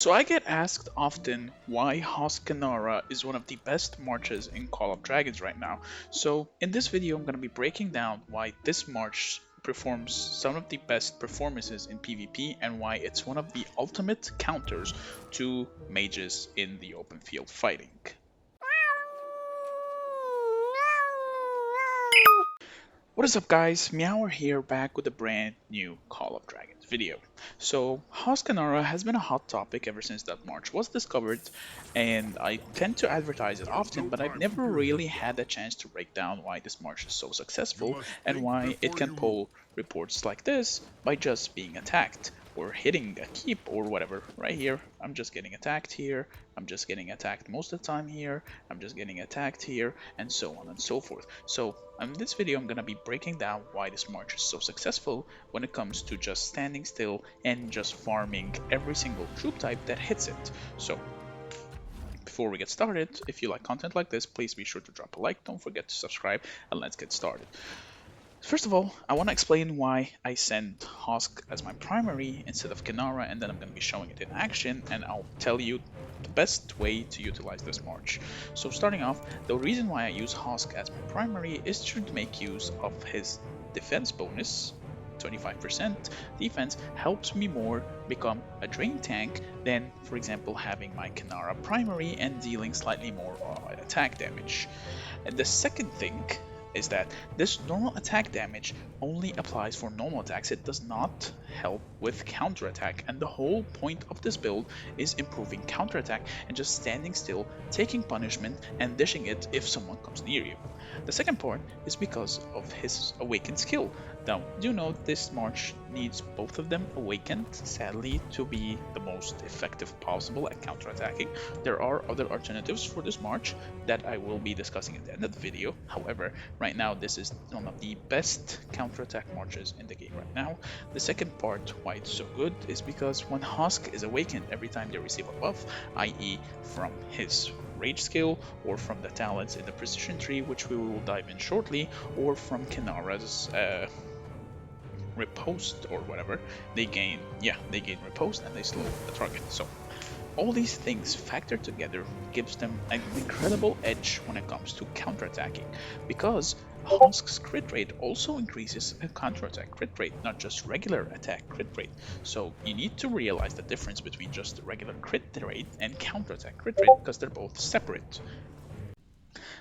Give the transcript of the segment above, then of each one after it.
So I get asked often why Hosk is one of the best marches in Call of Dragons right now. So in this video I'm going to be breaking down why this march performs some of the best performances in PvP and why it's one of the ultimate counters to mages in the open field fighting. What is up guys, MEOWER here back with a brand new Call of Dragons video. So Hosk has been a hot topic ever since that march was discovered, and I tend to advertise it often, but I've never really had a chance to break down why this march is so successful and why it can pull reports like this by just being attacked or hitting a keep or whatever. Right here, I'm just getting attacked here, I'm just getting attacked most of the time here, I'm just getting attacked here, and so on and so forth. So in this video I'm going to be breaking down why this march is so successful when it comes to just standing still and just farming every single troop type that hits it. So before we get started, if you like content like this, please be sure to drop a like, don't forget to subscribe, and let's get started. First of all, I want to explain why I send Hosk as my primary instead of Kinnara, and then I'm going to be showing it in action, and I'll tell you the best way to utilize this march. So starting off, the reason why I use Hosk as my primary is to make use of his defense bonus. 25% defense helps me more become a drain tank than, for example, having my Kinnara primary and dealing slightly more attack damage. And the second thing is that this normal attack damage only applies for normal attacks. It does not help with counterattack, and the whole point of this build is improving counterattack and just standing still, taking punishment and dishing it if someone comes near you. The second part is because of his awakened skill. Now, do note this march needs both of them awakened, sadly, to be the most effective possible at counterattacking. There are other alternatives for this march that I will be discussing at the end of the video. However, right now this is one of the best counterattack marches in the game right now. The second part why it's so good is because when Hosk is awakened every time they receive a buff, i.e. from his rage skill or from the talents in the precision tree, which we will dive in shortly, or from Kinnara's riposte or whatever, they gain riposte and they slow the target. So all these things factored together gives them an incredible edge when it comes to counterattacking, because Hosk's crit rate also increases a counterattack crit rate, not just regular attack crit rate. So you need to realize the difference between just the regular crit rate and counterattack crit rate, because they're both separate.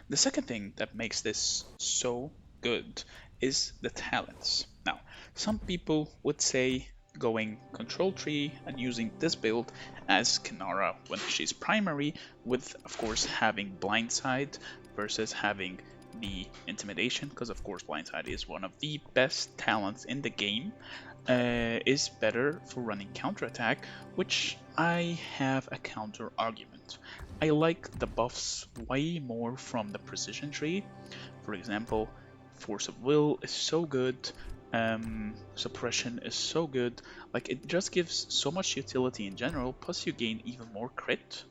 The second thing that makes this so good is the talents. Now, some people would say going control tree and using this build as Kinnara when she's primary, with of course having blindside versus having the intimidation, because of course blindside is one of the best talents in the game, is better for running counterattack, which I have a counter argument. I like the buffs way more from the precision tree. For example, force of will is so good, suppression is so good, like it just gives so much utility in general, plus you gain even more crit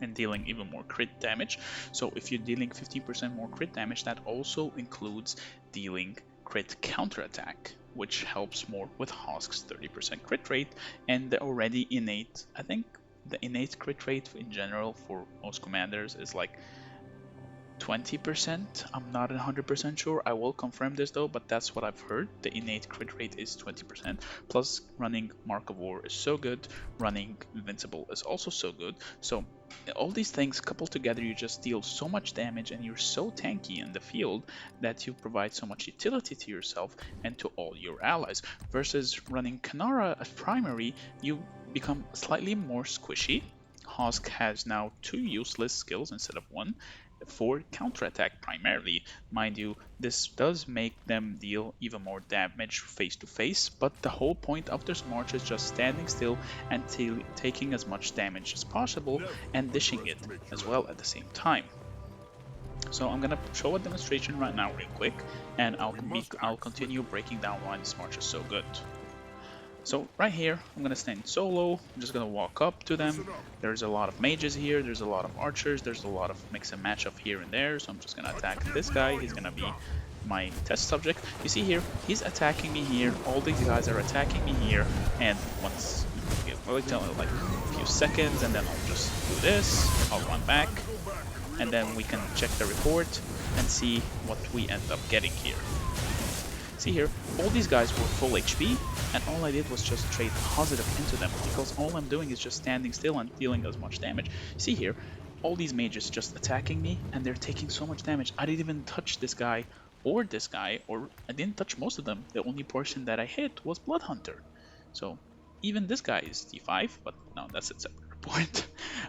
and dealing even more crit damage. So if you're dealing 15% more crit damage, that also includes dealing crit counterattack, which helps more with Hosk's 30% crit rate and the already innate, I think the innate crit rate in general for most commanders is like 20%. I'm not 100% sure. I will confirm this though, but that's what I've heard. The innate crit rate is 20%. Plus, running Mark of War is so good. Running Invincible is also so good. So, all these things coupled together, you just deal so much damage and you're so tanky in the field that you provide so much utility to yourself and to all your allies. Versus running Kinnara as primary, you become slightly more squishy. Hosk has now 2 useless skills instead of 1 for counterattack primarily. Mind you, this does make them deal even more damage face to face, but the whole point of this march is just standing still and taking as much damage as possible and dishing it as well at the same time. So I'm gonna show a demonstration right now real quick, and I'll continue breaking down why this march is so good. So right here, I'm gonna stand solo, I'm just gonna walk up to them. There's a lot of mages here, there's a lot of archers, there's a lot of mix and match up here and there, so I'm just gonna attack this guy. He's gonna be my test subject. You see here, he's attacking me here, all these guys are attacking me here, and once like a few seconds, and then I'll just do this. I'll run back, and then we can check the report and see what we end up getting here. See here, all these guys were full HP, and all I did was just trade positive into them, because all I'm doing is just standing still and dealing as much damage. See here, all these mages just attacking me, and they're taking so much damage. I didn't even touch this guy, or I didn't touch most of them. The only person that I hit was Bloodhunter. So even this guy is D5, but no, that's a separate report.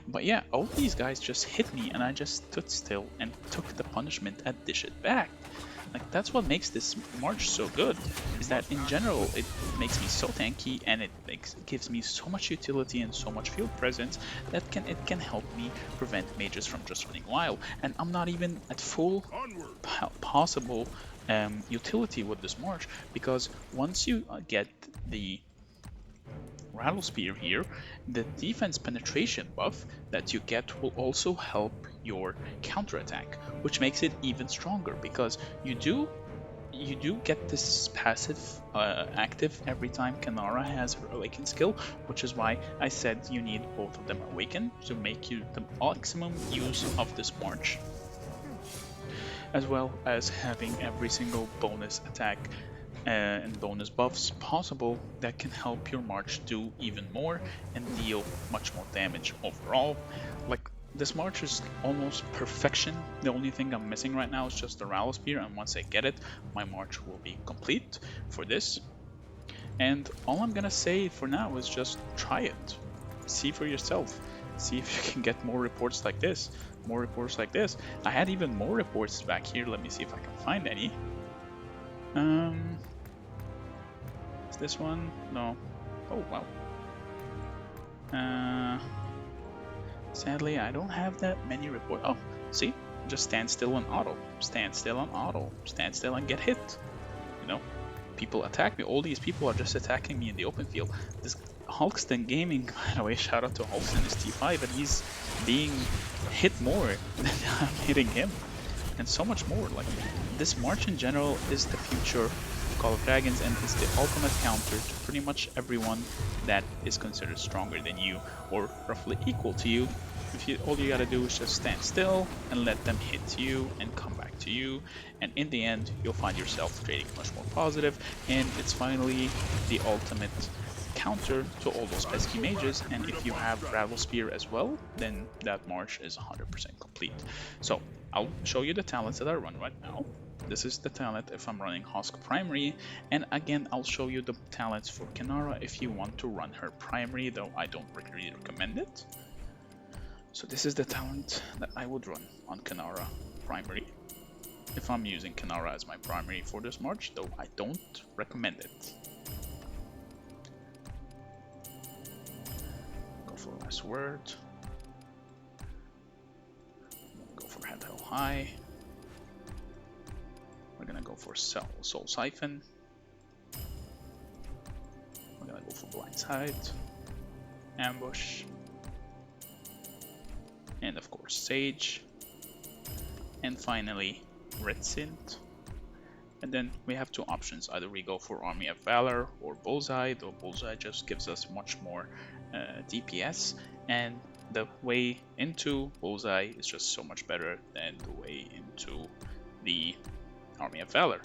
But yeah, all these guys just hit me, and I just stood still and took the punishment and dish it back. Like, that's what makes this March so good, is that in general it makes me so tanky, and it gives me so much utility and so much field presence that it can help me prevent mages from just running wild. And I'm not even at full possible utility with this March, because once you get the Rattle Spear here, the defense penetration buff that you get will also help your counterattack, which makes it even stronger, because you do get this passive active every time Kinnara has her awaken skill, which is why I said you need both of them awaken to make you the maximum use of this March, as well as having every single bonus attack and bonus buffs possible that can help your March do even more and deal much more damage overall. Like, this March is almost perfection. The only thing I'm missing right now is just the Rattle Spear, and once I get it, my March will be complete for this. And all I'm gonna say for now is just try it. See for yourself. See if you can get more reports like this. More reports like this. I had even more reports back here. Let me see if I can find any. Is this one? No. Oh, wow. Sadly, I don't have that many reports. Oh, see? Just stand still and auto. Stand still and auto. Stand still and get hit. You know? People attack me. All these people are just attacking me in the open field. This Hulkston Gaming, by the way, shout out to Hulkston, is T5, and he's being hit more than I'm hitting him. And so much more. Like, this March in general is the future of Call of Dragons, and is the ultimate counter to pretty much everyone that is considered stronger than you or roughly equal to you. All you gotta do is just stand still and let them hit you and come back to you, and in the end you'll find yourself trading much more positive, and it's finally the ultimate counter to all those pesky mages. And if you have Rattle Spear as well, then that March is 100% complete. So I'll show you the talents that I run right now. This is the talent if I'm running Hosk primary, and again I'll show you the talents for Kinnara if you want to run her primary, though I don't really recommend it. So this is the talent that I would run on Kinnara primary if I'm using Kinnara as my primary for this March, though I don't recommend it. Go for Last Word. Go for Head Held High. We're gonna go for Soul Siphon. We're gonna go for Blindside, Ambush, and of course Sage, and finally Red Synth. And then we have two options: either we go for Army of Valor or Bullseye, though Bullseye just gives us much more DPS, and the way into Bullseye is just so much better than the way into the Army of Valor.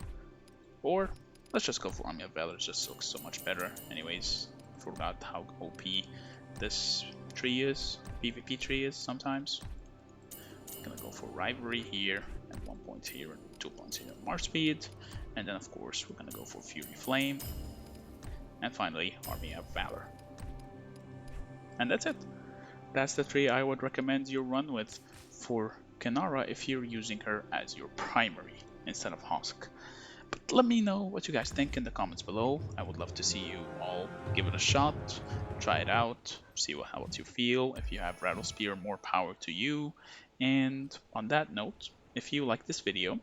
Or let's just go for Army of Valor, it just looks so much better. Anyways, forgot how OP this tree is, PvP tree is sometimes. Gonna go for Rivalry here at 1 point here and 2 points here at March Speed, and then of course we're gonna go for Fury Flame, and finally Army of Valor. And that's it. That's the tree I would recommend you run with for Kinnara if you're using her as your primary instead of Hosk. But let me know what you guys think in the comments below. I would love to see you all give it a shot, try it out, see how you feel. If you have Rattle Spear, more power to you. And on that note, if you like this video,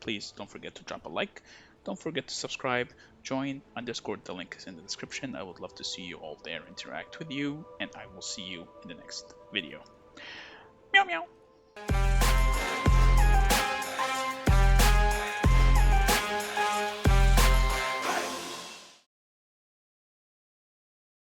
please don't forget to drop a like. Don't forget to subscribe, join my Discord, the link is in the description. I would love to see you all there, interact with you, and I will see you in the next video. Meow meow!